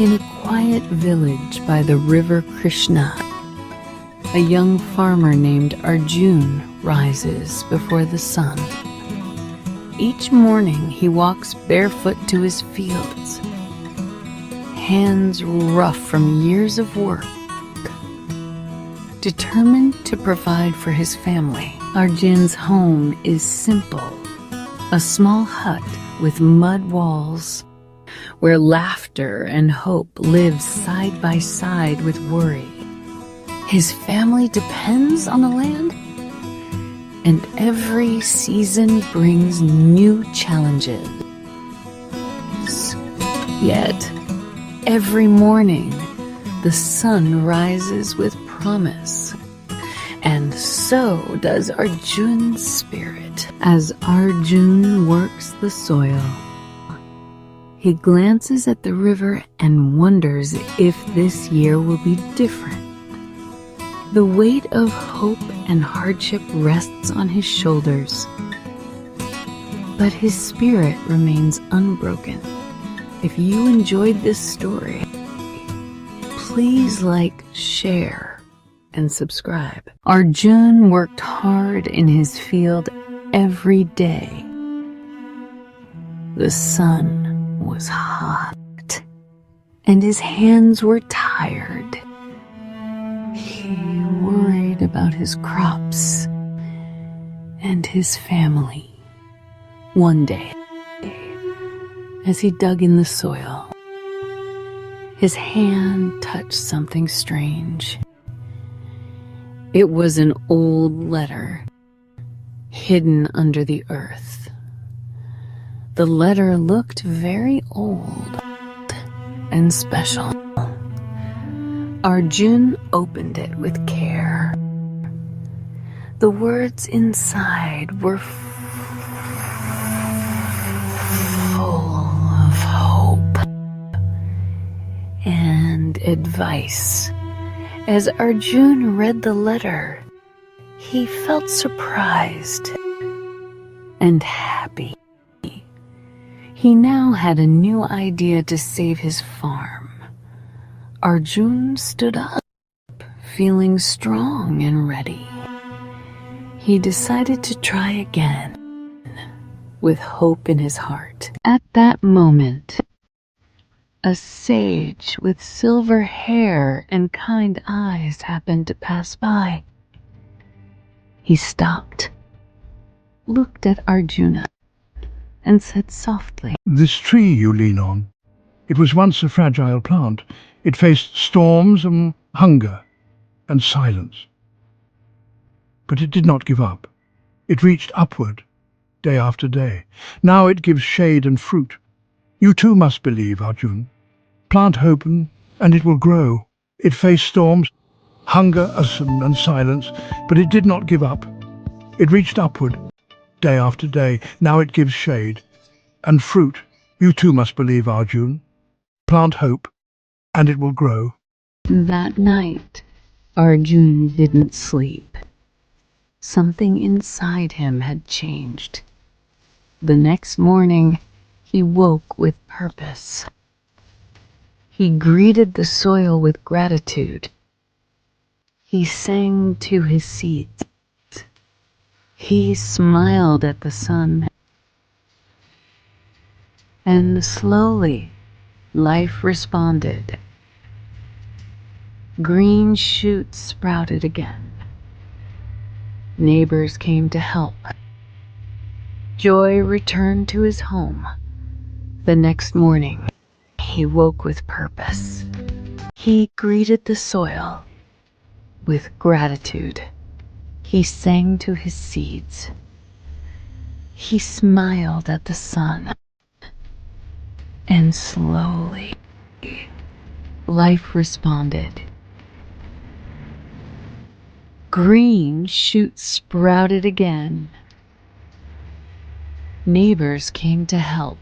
In a quiet village by the river Krishna, a young farmer named Arjun rises before the sun. Each morning he walks barefoot to his fields, hands rough from years of work. Determined to provide for his family, Arjun's home is simple, a small hut with mud walls where laughter and hope live side by side with worry. His family depends on the land, and every season brings new challenges. Yet, every morning, the sun rises with promise, and so does Arjun's spirit. As Arjun works the soil, he glances at the river and wonders if this year will be different. The weight of hope and hardship rests on his shoulders, but his spirit remains unbroken. If you enjoyed this story, please like, share, and subscribe. Arjun worked hard in his field every day. The sun was hot, and his hands were tired. He worried about his crops and his family. One day, as he dug in the soil, his hand touched something strange. It was an old letter hidden under the earth. The letter looked very old and special. Arjun opened it with care. The words inside were full of hope and advice. As Arjun read the letter, he felt surprised and happy. He now had a new idea to save his farm. Arjun stood up, feeling strong and ready. He decided to try again, with hope in his heart. At that moment, a sage with silver hair and kind eyes happened to pass by. He stopped, looked at Arjuna, and said softly, "This tree you lean on, it was once a fragile plant. It faced storms and hunger and silence. But it did not give up. It reached upward day after day. Now it gives shade and fruit. You too must believe, Arjun. Plant hope and it will grow. It faced storms, hunger and silence, but it did not give up. It reached upward day after day. Now it gives shade and fruit. You too must believe, Arjun. Plant hope, and it will grow." That night, Arjun didn't sleep. Something inside him had changed. The next morning, he woke with purpose. He greeted the soil with gratitude. He sang to his seeds. He smiled at the sun. And slowly, life responded. Green shoots sprouted again. Neighbors came to help. Joy returned to his home. The next morning, he woke with purpose. He greeted the soil with gratitude. He sang to his seeds. He smiled at the sun. And slowly, life responded. Green shoots sprouted again. Neighbors came to help.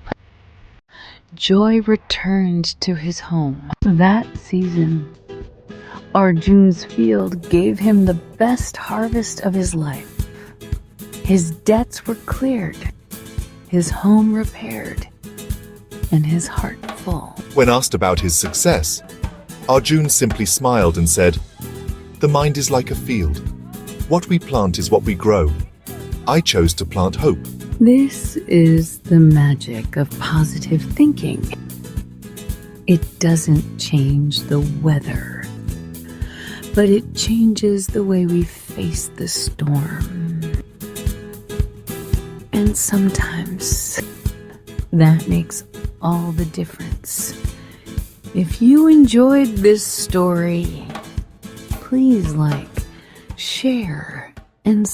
Joy returned to his home. That season, Arjun's field gave him the best harvest of his life. His debts were cleared, his home repaired, and his heart hopeful. When asked about his success, Arjun simply smiled and said, "The mind is like a field. What we plant is what we grow. I chose to plant hope." This is the magic of positive thinking. It doesn't change the weather, but it changes the way we face the storm. And sometimes that makes all the difference. If you enjoyed this story, please like, share, and